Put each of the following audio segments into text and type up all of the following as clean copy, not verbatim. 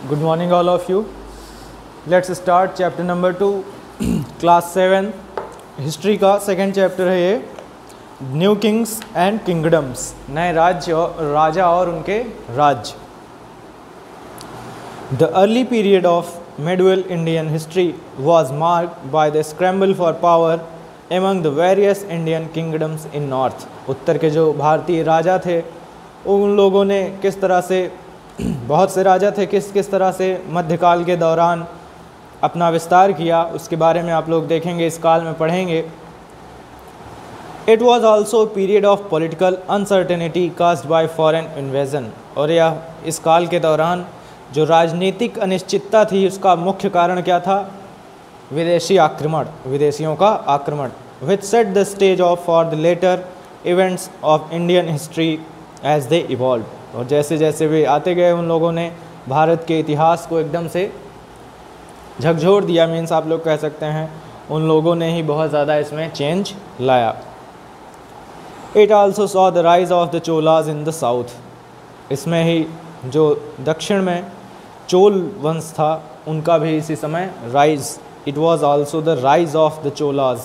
Good morning all of you. Let's start chapter number 2 class 7 history का second chapter है ये, new Kings and kingdoms, नए राज्य और राजा और उनके राज्य। The early period of medieval Indian history was marked by the scramble for power among the various Indian kingdoms in north. उत्तर के जो भारतीय राजा थे उन लोगों ने किस तरह से, बहुत से राजा थे, किस तरह से मध्यकाल के दौरान अपना विस्तार किया, उसके बारे में आप लोग देखेंगे, इस काल में पढ़ेंगे। It was also period of political uncertainty caused bye foreign invasion. और यह इस काल के दौरान जो राजनीतिक अनिश्चितता थी उसका मुख्य कारण क्या था? विदेशी आक्रमण, विदेशियों का आक्रमण। Which set the stage of for the later events of Indian history as they evolve. और जैसे जैसे वे आते गए उन लोगों ने भारत के इतिहास को एकदम से झकझोर दिया, मीन्स आप लोग कह सकते हैं उन लोगों ने ही बहुत ज़्यादा इसमें चेंज लाया। It also saw the rise of the Cholas in the south. इसमें ही जो दक्षिण में चोल वंश था उनका भी इसी समय rise, it was also the rise of the Cholas.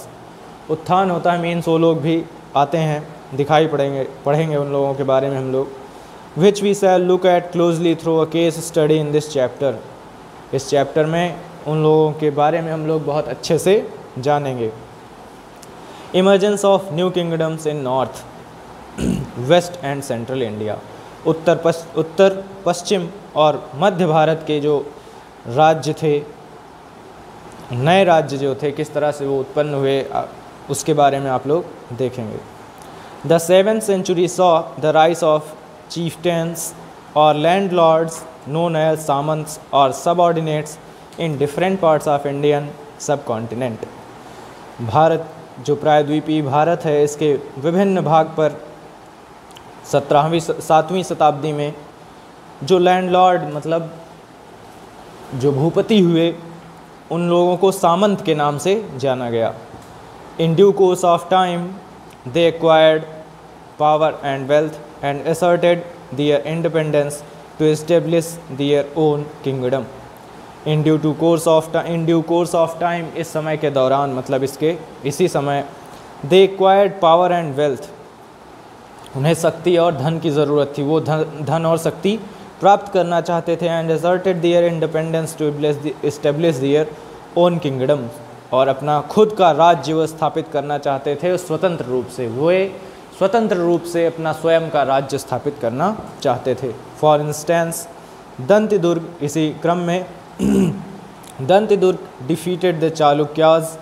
उत्थान होता है, मीन्स वो लोग भी आते हैं, दिखाई पढ़ेंगे उन लोगों के बारे में हम लोग। Which we shall look at closely through a case study in this chapter. इस चैप्टर में उन लोगों के बारे में हम लोग बहुत अच्छे से जानेंगे। Emergence of new kingdoms in north, west and central India. उत्तर पश्चिम और मध्य भारत के जो राज्य थे, नए राज्य जो थे, किस तरह से वो उत्पन्न हुए, उसके बारे में आप लोग देखेंगे। The 7th century saw the rise of chieftains or landlords known as samants or subordinates in different parts of Indian subcontinent। Bharat जो प्रायद्वीपीय भारत है, इसके विभिन्न भाग पर 7वीं शताब्दी में जो लैंडलॉर्ड मतलब जो भूपति हुए उन लोगों को सामंत के नाम से जाना गया। In due course of time they acquired power and wealth and asserted their independence to establish their own kingdom। in due course of time, इस समय के दौरान मतलब इसी समय they acquired power and wealth, उन्हें शक्ति और धन की ज़रूरत थी, वो धन और शक्ति प्राप्त करना चाहते थे। and asserted their independence to establish their own kingdom, और अपना खुद का राज्य वो स्थापित करना चाहते थे स्वतंत्र रूप से, वे स्वतंत्र रूप से अपना स्वयं का राज्य स्थापित करना चाहते थे। फॉर इंस्टेंस दंत दुर्ग, इसी क्रम में दंत दुर्ग डिफीटेड द चालुक्याज।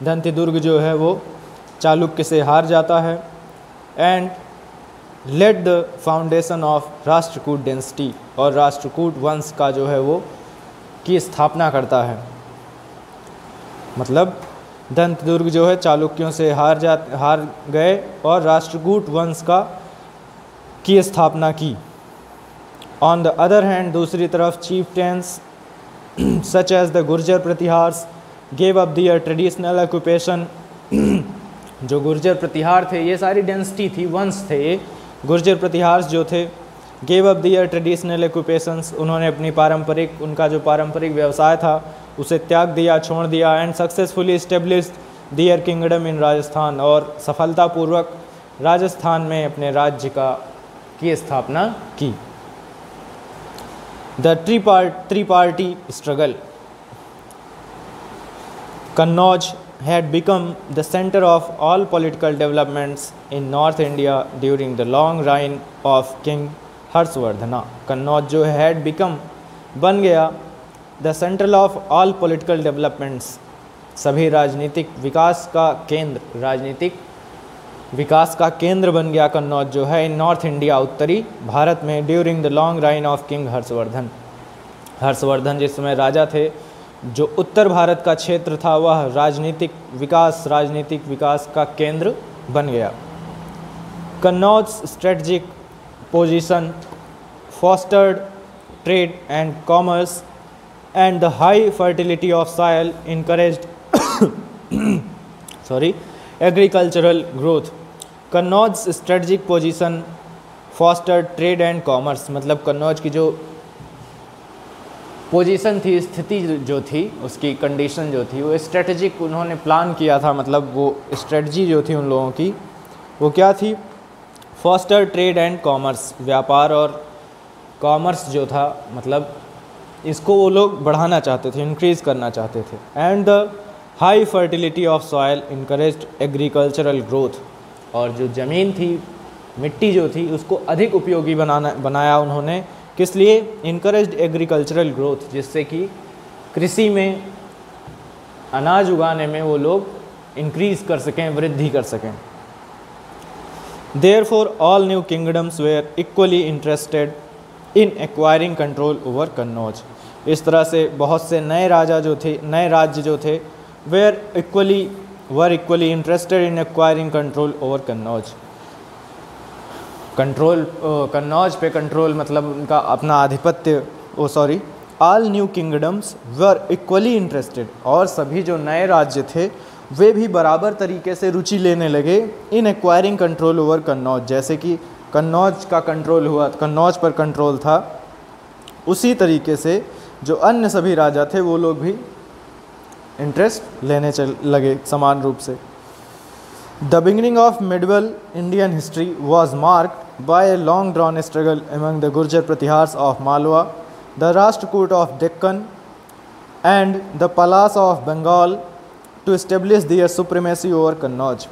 दंत दुर्ग जो है वो चालुक्य से हार जाता है। And led the foundation of Rashtrakuta dynasty, और राष्ट्रकूट वंश का जो है वो की स्थापना करता है। मतलब दंत दुर्ग जो है चालुक्यों से हार गए और राष्ट्रकूट वंश की स्थापना की। ऑन द अदर हैंड, दूसरी तरफ chieftains such as the Gurjara Pratiharas gave up their traditional occupation. जो गुर्जर प्रतिहार थे, ये सारी डेंसिटी थी, वंश थे ये गुर्जर प्रतिहार्स जो थे, gave up their traditional occupations, उन्होंने अपनी उनका जो पारंपरिक व्यवसाय था उसे त्याग दिया, छोड़ दिया। And successfully established their kingdom in Rajasthan, और सफलतापूर्वक राजस्थान में अपने राज्य की स्थापना की। The three party struggle, Kannauj had become the center of all political developments in North India during the long reign of King Harshavardhana. Kannauj जो had become बन गया the central of all political developments, सभी राजनीतिक विकास का केंद्र बन गया कन्नौज जो है इन नॉर्थ इंडिया, उत्तरी भारत में। During the long reign of king Harshvardhan, Harshvardhan जिस समय राजा थे, जो उत्तर भारत का क्षेत्र था वह राजनीतिक विकास का केंद्र बन गया। Kannauj strategic position fostered trade and commerce and the high fertility of soil encouraged agricultural growth। Kannauj strategic position fostered trade and commerce, मतलब कन्नौज की जो पोजीशन थी, स्थिति जो थी, उसकी कंडीशन जो थी, वो स्ट्रेटजिक उन्होंने प्लान किया था, मतलब वो स्ट्रेटजी जो थी उन लोगों की वो क्या थी, फॉस्टर ट्रेड एंड कॉमर्स, व्यापार और कॉमर्स जो था, मतलब इसको वो लोग बढ़ाना चाहते थे, इंक्रीज़ करना चाहते थे। And the high fertility of soil encouraged agricultural growth, और जो ज़मीन थी, मिट्टी जो थी, उसको अधिक उपयोगी बनाया उन्होंने, किस लिए, इनकरेज्ड एग्रीकल्चरल ग्रोथ, जिससे कि कृषि में, अनाज उगाने में वो लोग इंक्रीज़ कर सकें, वृद्धि कर सकें। Therefore all new kingdoms were equally interested in acquiring control over Kannauj. इस तरह से बहुत से नए राजा जो थे, नए राज्य जो थे, वर equally interested in acquiring control over Kannauj. Kannauj पे कंट्रोल, मतलब उनका अपना आधिपत्य, ऑल न्यू किंगडम्स वर इक्वली इंटरेस्टेड, और सभी जो नए राज्य थे वे भी बराबर तरीके से रुचि लेने लगे इन एक्वायरिंग कंट्रोल ओवर कन्नौज। जैसे कि कन्नौज का कंट्रोल हुआ, कन्नौज पर कंट्रोल था, उसी तरीके से जो अन्य सभी राजा थे वो लोग भी इंटरेस्ट लेने लगे समान रूप से। The beginning of medieval Indian history was marked by a long drawn struggle among the Gurjar Pratihars of Malwa, the Rashtrakoot of Deccan and the Palas of Bengal to establish their supremacy over Kannauj।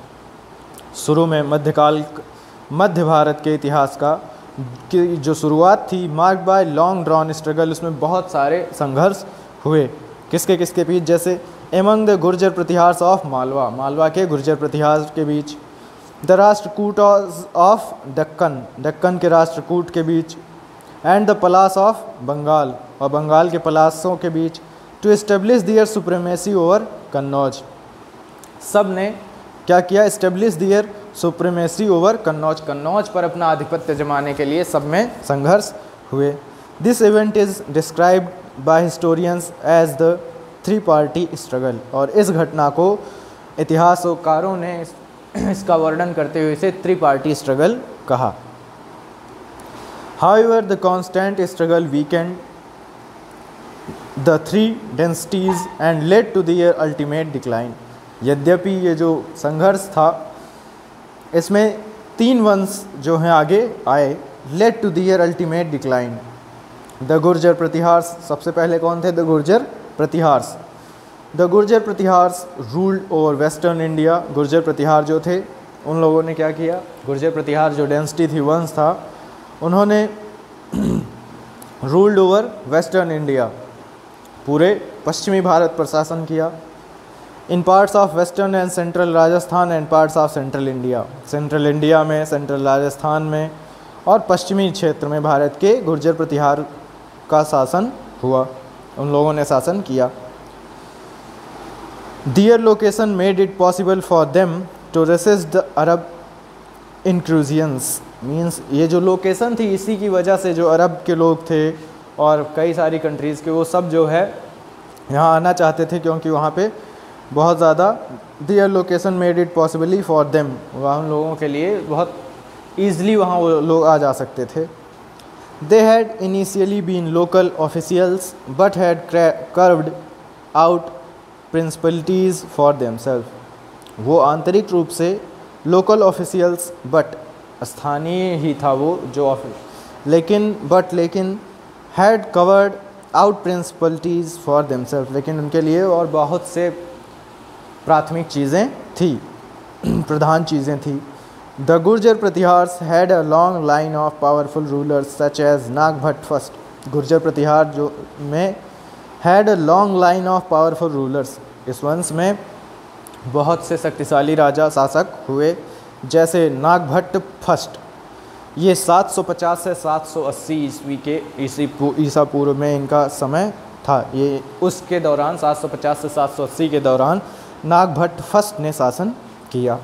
शुरू में मध्य भारत के इतिहास की जो शुरुआत थी, marked by long drawn struggle, उसमें बहुत सारे संघर्ष हुए, किसके बीच, जैसे among the Gurjara Pratiharas of Malwa, Malwa के गुर्जर प्रतिहार के बीच, द राष्ट्रकूट ऑफ दक्कन के राष्ट्रकूट के बीच, and the Palas of Bengal, और बंगाल के पलासों के बीच, to establish their supremacy over Kannauj. सब ने क्या किया, establish their supremacy over Kannauj, Kannauj पर अपना आधिपत्य जमाने के लिए सब में संघर्ष हुए। This event is described by historians as the 3 party struggle, और इस घटना को इतिहासकारों ने इसका वर्णन करते हुए इसे त्रिपार्टी स्ट्रगल कहा। However, the constant struggle weakened the 3 densities and led to their ultimate decline। यद्यपि ये जो संघर्ष था, इसमें 3 वंश जो हैं आगे आए, led to their ultimate decline। The Gurjara Pratiharas, सबसे पहले कौन थे, the Gurjara Pratiharas. The Gurjara Pratiharas ruled over western India, Gurjara Pratihara जो थे उन लोगों ने क्या किया, गुर्जर प्रतिहार जो डेंसिटी थी, वंश था, उन्होंने रूल्ड ओवर वेस्टर्न इंडिया, पूरे पश्चिमी भारत पर शासन किया। In parts of western and central Rajasthan and parts of central India, central India में, सेंट्रल राजस्थान में और पश्चिमी क्षेत्र में भारत के गुर्जर प्रतिहार का शासन हुआ, उन लोगों ने शासन किया। Their location made it possible for them to resist the Arab incursions। Means ये जो लोकेशन थी, इसी की वजह से जो अरब के लोग थे और कई सारी कंट्रीज़ के, वो सब जो है यहाँ आना चाहते थे, क्योंकि वहाँ पे बहुत ज़्यादा, their location made it possibly for them, वहाँ उन लोगों के लिए बहुत ईज़िली वहाँ वो लोग आ जा सकते थे। They had initially been local officials but had carved out principalities for themselves. वो आंतरिक रूप से लोकल ऑफिशियल्स, बट स्थानीय ही था वो जो लेकिन had carved out principalities for themselves, लेकिन उनके लिए और बहुत से प्राथमिक चीज़ें थी, प्रधान चीज़ें थी। The Gurjara Pratiharas had a long line of powerful rulers such as Nagabhata first. Gurjara Pratihara जो में had a long line of powerful rulers, इस वंश में बहुत से शक्तिशाली राजा शासक हुए, जैसे नागभट्ट फर्स्ट। ये 750 से 780 ईस्वी के ईसा पूर्व में इनका समय था। ये उसके दौरान 750 से 780 के दौरान नागभट्ट फर्स्ट ने शासन किया।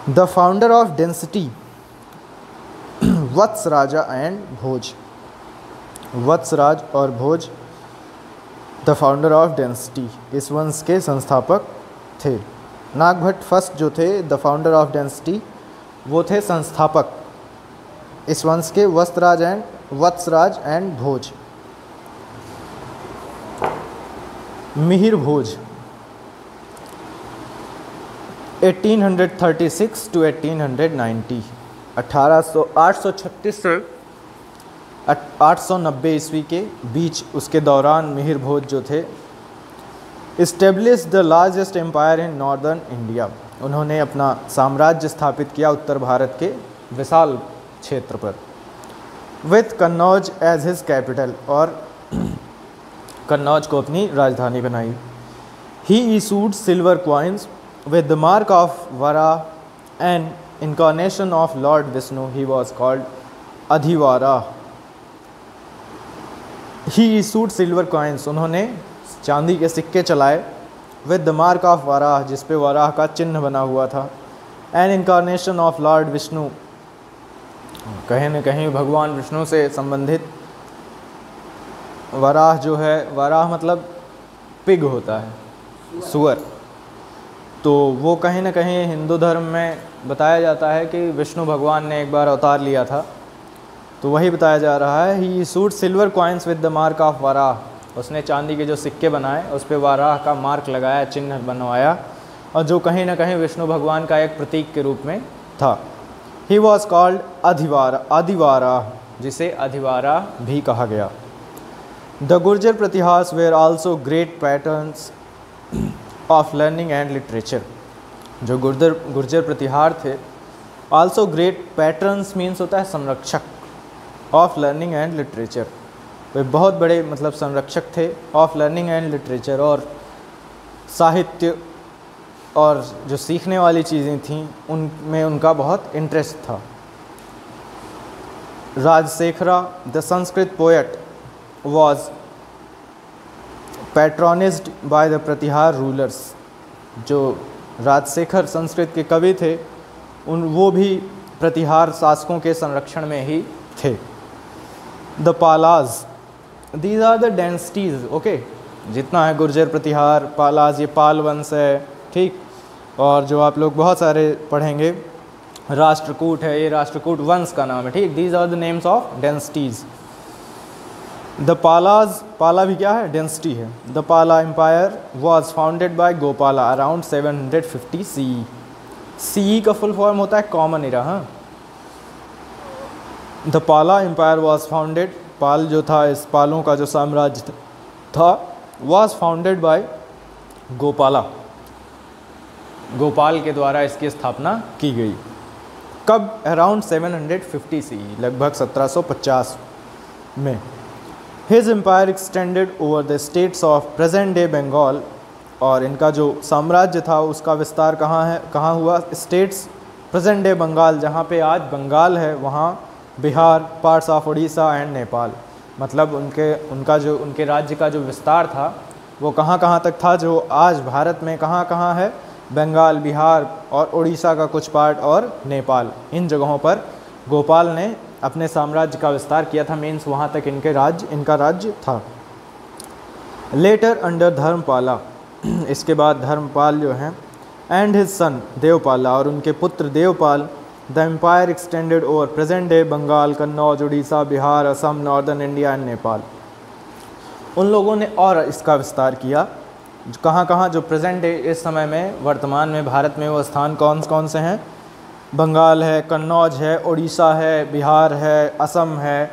The founder of dynasty Vatsaraja and Bhoja, Vatsaraja और Bhoja the founder of dynasty, इस वंश के संस्थापक थे। नागभट्ट फर्स्ट जो थे द फाउंडर ऑफ डेंसिटी, वो थे संस्थापक इस वंश के, वत्सराज एंड भोज। मिहिर भोज 1836 to 1890, 836 से 890 ईस्वी के बीच उसके दौरान मिहिर भोज जो थे establish the largest empire in northern India, उन्होंने अपना साम्राज्य स्थापित किया उत्तर भारत के विशाल क्षेत्र पर, with Kannauj as his capital, और कन्नौज को अपनी राजधानी बनाई। He issued silver coins with the mark of Vara and incarnation of Lord Vishnu. He was called Adhivara. He issued silver coins. उन्होंने चांदी के सिक्के चलाए with the mark of Vara, जिस पे वराह का चिन्ह बना हुआ था, and incarnation of Lord Vishnu, कहीं न कहीं भगवान विष्णु से संबंधित। वराह जो है, वराह मतलब पिग होता है, सुअर, तो वो कहीं ना कहीं हिंदू धर्म में बताया जाता है कि विष्णु भगवान ने एक बार अवतार लिया था, तो वही बताया जा रहा है। He issued silver coins with the mark of Varaha, उसने चांदी के जो सिक्के बनाए उस पर वराह का मार्क लगाया, चिन्ह बनवाया, और जो कहीं ना कहीं विष्णु भगवान का एक प्रतीक के रूप में था। ही वॉज कॉल्ड आदिवारा, जिसे अधिवारा भी कहा गया। The Gurjara Pratiharas were also great patrons of learning and literature, जो गुर्जर प्रतिहार थे, आल्सो ग्रेट पैटर्न्स मीन्स होता है संरक्षक, ऑफ लर्निंग एंड लिटरेचर, वे बहुत बड़े मतलब संरक्षक थे, ऑफ लर्निंग एंड लिटरेचर, और साहित्य और जो सीखने वाली चीज़ें थीं उनमें उनका बहुत इंटरेस्ट था। Rajashekhara the Sanskrit poet was patronised by the Pratihara rulers, जो राजशेखर संस्कृत के कवि थे वो भी प्रतिहार शासकों के संरक्षण में ही थे। The Palas, these are the dynasties, okay, जितना है गुर्जर प्रतिहार, पालाज, ये पाल वंश है, ठीक, और जो आप लोग बहुत सारे पढ़ेंगे, राष्ट्रकूट है, ये राष्ट्रकूट वंश का नाम है, ठीक। These are the names of dynasties. The Palas, Pala भी क्या है, डेंसिटी है। The Pala empire was founded by Gopala around 750 CE। CE का फुल फॉर्म होता है कॉमन इरा। हाँ, the Pala empire was founded, पाल जो था, इस पालों का जो साम्राज्य था, was founded by Gopala, Gopal के द्वारा इसकी स्थापना की गई। कब? अराउंड 750 CE, लगभग 1750 में। His empire extended over the states of present day Bengal, और इनका जो साम्राज्य था उसका विस्तार कहाँ हुआ? स्टेट्स प्रेजेंट डे बंगाल, जहाँ पे आज बंगाल है, वहाँ Bihar, parts of Orissa and Nepal, मतलब उनके राज्य का जो विस्तार था वो कहाँ तक था, जो आज भारत में कहाँ है, बंगाल, बिहार और उड़ीसा का कुछ पार्ट और नेपाल, इन जगहों पर गोपाल ने अपने साम्राज्य का विस्तार किया था, मीन्स वहाँ तक इनका राज्य था। लेटर अंडर धर्मपाला, इसके बाद धर्मपाल जो हैं, एंड हिज सन देवपाला, और उनके पुत्र Devapal, the empire extended over present day Bengal, Kannauj, Orissa, Bihar, Assam, northern India and Nepal. उन लोगों ने और इसका विस्तार किया, कहाँ जो प्रेजेंट डे इस समय में वर्तमान में भारत में वो स्थान कौन से हैं? बंगाल है, कन्नौज है, उड़ीसा है, बिहार है, असम है,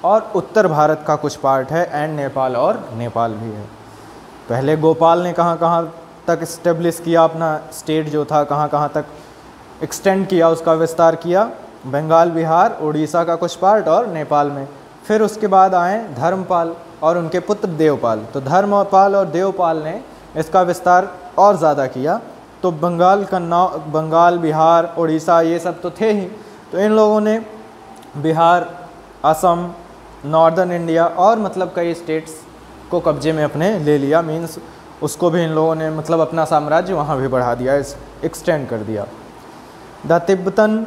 और उत्तर भारत का कुछ पार्ट है, एंड नेपाल, और नेपाल भी है। पहले गोपाल ने कहाँ तक इस्टेब्लिश किया अपना स्टेट जो था, कहाँ तक एक्सटेंड किया, उसका विस्तार किया, बंगाल, बिहार, उड़ीसा का कुछ पार्ट और नेपाल में। फिर उसके बाद आए धर्मपाल और उनके पुत्र देवपाल, तो धर्मपाल और देवपाल ने इसका विस्तार और ज़्यादा किया। तो बंगाल, बिहार, उड़ीसा ये सब तो थे ही, तो इन लोगों ने बिहार, असम, नॉर्दर्न इंडिया और मतलब कई स्टेट्स को कब्जे में अपने ले लिया, मीन्स उसको भी इन लोगों ने मतलब अपना साम्राज्य वहाँ भी बढ़ा दिया, एक्सटेंड कर दिया। द तिब्बतन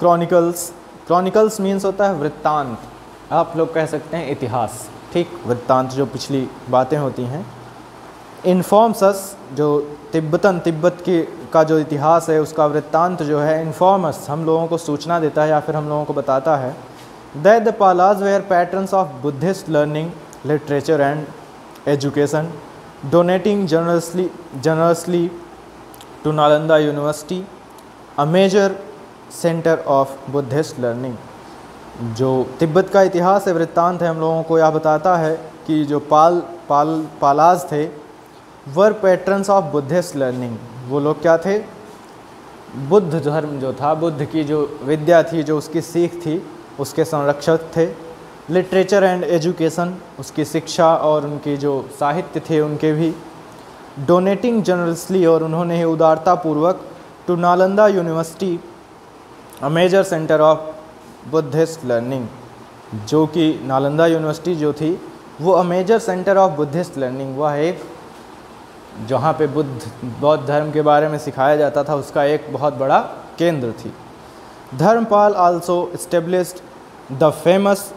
क्रॉनिकल्स मीन्स होता है वृत्तांत, आप लोग कह सकते हैं इतिहास, ठीक, वृत्तांत जो पिछली बातें होती हैं। इन्फॉर्म्स अस, जो तिब्बत का जो इतिहास है उसका वृत्तांत जो है, इन्फॉर्मस हम लोगों को सूचना देता है या फिर हम लोगों को बताता है, that the Palas were patrons of Buddhist learning, literature and education, donating generously to Nalanda University, a major center of Buddhist learning। जो तिब्बत का इतिहास है, वृत्तांत है, हम लोगों को यह बताता है कि जो पालाज थे वर पैट्रन्स ऑफ बुद्धिस्ट लर्निंग। वो लोग क्या थे? बुद्ध धर्म जो था, बुद्ध की जो विद्या थी, जो उसकी सीख थी, उसके संरक्षक थे। लिटरेचर एंड एजुकेशन, उसकी शिक्षा और उनकी जो साहित्य थे उनके भी। डोनेटिंग जनरसली, और उन्होंने ही उदारतापूर्वक, to Nalanda university, a major centre of Buddhist learning, जो कि नालंदा यूनिवर्सिटी जो थी वो a major centre of Buddhist learning, वह एक जहाँ पे बौद्ध धर्म के बारे में सिखाया जाता था, उसका एक बहुत बड़ा केंद्र थी। Dharmapala also established the famous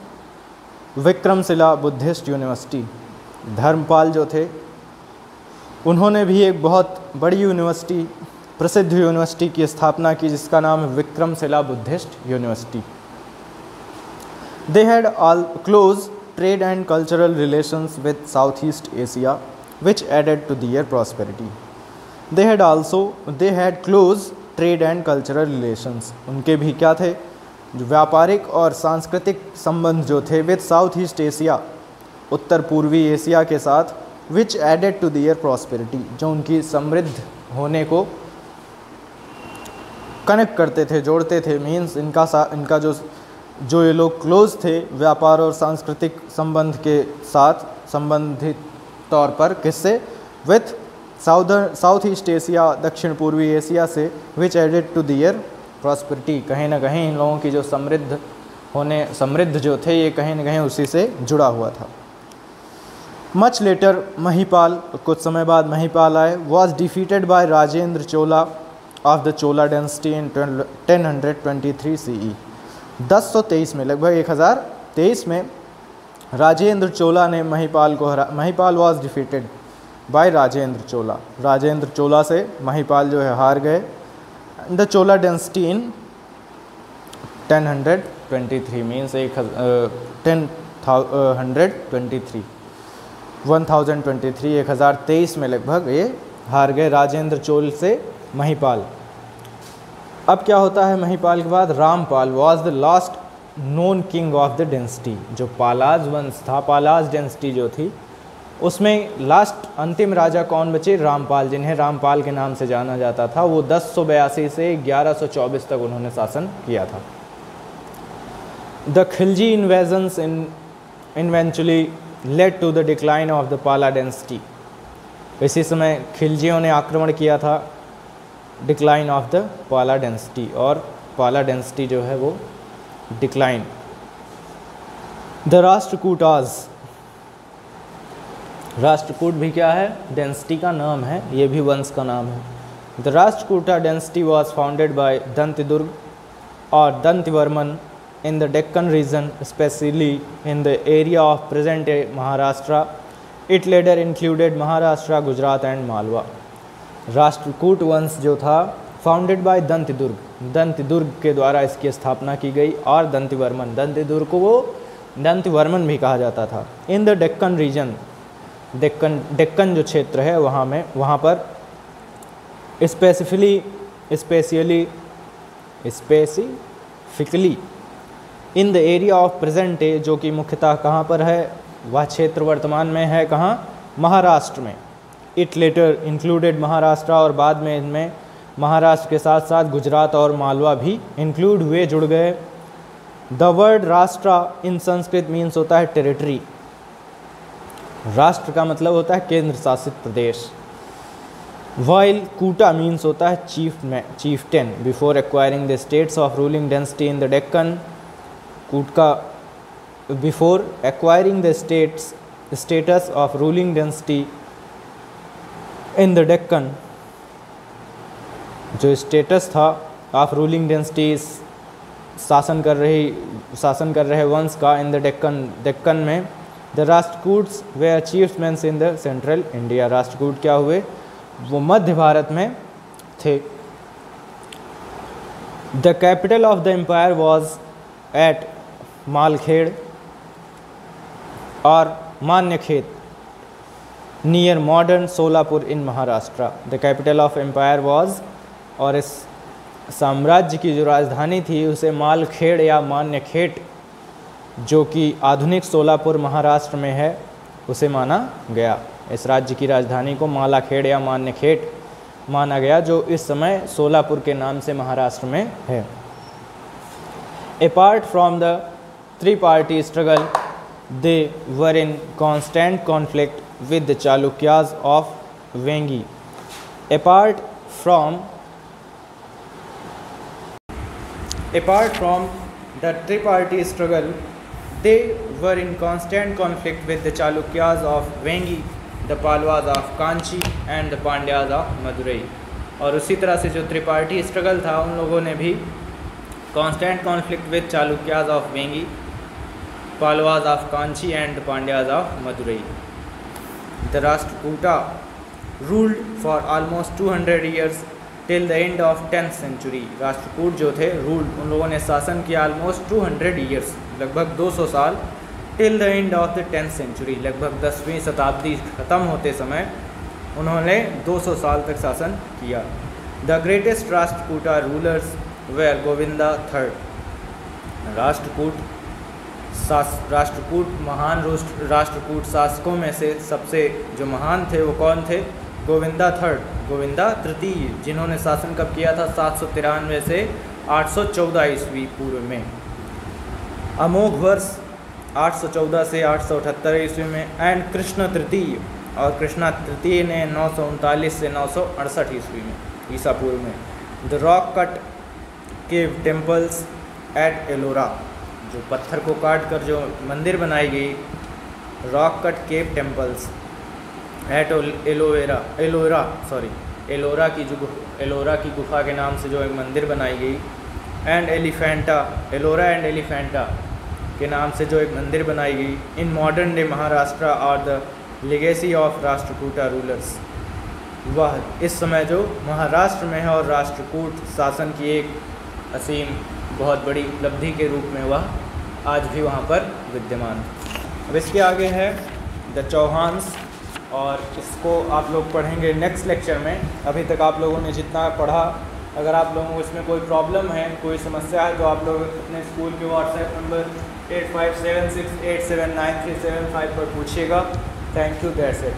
Vikramashila Buddhist university. Dharmapala जो थे उन्होंने भी एक बहुत बड़ी यूनिवर्सिटी, प्रसिद्ध यूनिवर्सिटी की स्थापना की जिसका नाम है Vikramshila Buddhist university. They had all close trade and cultural relations with Southeast Asia, which added to their prosperity. They had close trade and cultural relations. उनके भी क्या थे? जो व्यापारिक और सांस्कृतिक संबंध जो थे with Southeast Asia, उत्तर पूर्वी एशिया के साथ, which added to their prosperity, जो उनकी समृद्ध होने को कनेक्ट करते थे, जोड़ते थे। मीन्स इनका जो ये लोग क्लोज थे व्यापार और सांस्कृतिक संबंध के साथ, संबंधित तौर पर किससे? विथ साउथ ईस्ट एशिया, दक्षिण पूर्वी एशिया से। विच एडेड टू दियर प्रॉस्पेरिटी, कहीं ना कहीं इन लोगों की जो समृद्ध जो थे ये कहीं ना कहीं उसी से जुड़ा हुआ था। मच लेटर महिपाल, कुछ समय बाद महिपाल आए। Was defeated by Rajendra Chola of the Chola dynasty in 1023 CE। 1023 में, लगभग 1023 में राजेंद्र चोला ने महिपाल को हरा। Mahipala was defeated by Rajendra Chola, Rajendra Chola से महिपाल जो है हार गए। The Chola dynasty in 1023 means 1023 में लगभग ये हार गए राजेंद्र चोल से महिपाल। अब क्या होता है महिपाल के बाद? Rampal was the last known king of the density. जो पालाज वंश था, पालाज डेंसिटी जो थी, उसमें लास्ट अंतिम राजा कौन बचे? रामपाल, जिन्हें रामपाल के नाम से जाना जाता था। वो 1082 से 1124 तक उन्होंने शासन किया था। The Khilji invasions eventually led to the decline of the Pala dynasty. इसी समय खिलजियों ने आक्रमण किया था, decline of the Pala dynasty, और पाला डेंसिटी जो है वो डिक्लाइन। द राष्ट्रकूटाज, राष्ट्रकूट भी क्या है? डेंसिटी का नाम है, ये भी वंश का नाम है। The Rashtrakuta dynasty was founded by Dantidurga और Dantivarman in the Deccan region, specially in the area of present day Maharashtra. It later included Maharashtra, Gujarat and Malwa. Rashtrakuta वंश जो था फाउंडेड बाय दंतिदुर्ग, दंतिदुर्ग के द्वारा इसकी स्थापना की गई, और दंतिवर्मन, दंतिदुर्ग को वो दंतिवर्मन भी कहा जाता था। In the Deccan region, Deccan जो क्षेत्र है वहाँ पर specifically in the area of present day, जो कि मुख्यतः कहाँ पर है? वह क्षेत्र वर्तमान में है कहाँ? महाराष्ट्र में। इट लेटर इंक्लूडेड महाराष्ट्र, और बाद में इनमें महाराष्ट्र के साथ साथ गुजरात और मालवा भी इंक्लूड हुए, जुड़ गए। द वर्ड राष्ट्र इन संस्कृत मीन्स होता है टेरिटरी। राष्ट्र का मतलब होता है केंद्र शासित प्रदेश। वाइल कूटा मीन्स होता है chieftain. Before acquiring the status of ruling dynasty in the Deccan, कूटका before acquiring the status of ruling dynasty in the Deccan, जो स्टेटस था ऑफ रूलिंग डेंसिटी शासन कर रहे वंश का इन द डेक्कन में, the Rashtrakutas were chieftains in the central India. Rashtrakuta क्या हुए? वो मध्य भारत में थे। The capital of the empire was at Malkhed और Manyakheta. Near modern Solapur in Maharashtra. The capital of empire was, और इस साम्राज्य की जो राजधानी थी उसे मालखेड़ या मान्यखेट, जो कि आधुनिक सोलापुर महाराष्ट्र में है, उसे माना गया। इस राज्य की राजधानी को मालाखेड़ या मान्यखेट माना गया, जो इस समय सोलापुर के नाम से महाराष्ट्र में है। Apart from the tripartite struggle they were in constant conflict with the Chalukyas of Vengi. Apart from the tripartite struggle they were in constant conflict with the Chalukyas of Vengi, the Palwas of Kanchi and the Pandyas of Madurai। और उसी तरह से जो त्रिपार्टी struggle था, उन लोगों ने भी constant conflict with Chalukyas of Vengi, Palwas of Kanchi and the Pandyas of Madurai। The Rashtrakuta ruled for almost 200 years till the end of 10th century। Rashtrakuta जो थे रूल्ड, उन लोगों ने शासन किया almost 200 years, लगभग 200 साल। Till the end of the 10th century, लगभग 10वीं शताब्दी ख़त्म होते समय उन्होंने 200 साल तक शासन किया। The greatest Rashtrakuta rulers were Govinda third. Rashtrakuta महान राष्ट्रकूट शासकों में से सबसे जो महान थे वो कौन थे? गोविंदा थर्ड, गोविंदा तृतीय, जिन्होंने शासन कब किया था? 793 से 814 ईस्वी पूर्व में। अमोघ वर्ष 814 से 878 ईस्वी में। एंड कृष्ण तृतीय, और कृष्णा तृतीय ने 939 से 968 ईस्वी में, ईसा पूर्व में। The rock cut cave temples at Ellora, जो पत्थर को काट कर जो मंदिर बनाई गई, rock cut cave temples at Ellora की गुफा के नाम से जो एक मंदिर बनाई गई। एंड एलिफेंटा, एलोरा एंड एलिफेंटा के नाम से जो एक मंदिर बनाई गई। इन मॉडर्न डे महाराष्ट्र और the legacy of Rashtrakuta rulers, वह इस समय जो महाराष्ट्र में है और राष्ट्रकूट शासन की एक असीम बहुत बड़ी उपलब्धि के रूप में वह आज भी वहाँ पर विद्यमान। अब इसके आगे है द चौहान्स, और इसको आप लोग पढ़ेंगे नेक्स्ट लेक्चर में। अभी तक आप लोगों ने जितना पढ़ा, अगर आप लोगों को इसमें कोई प्रॉब्लम है, कोई समस्या है, तो आप लोग अपने स्कूल के व्हाट्सएप नंबर 8576879375 पर पूछिएगा। Thank you, that's it.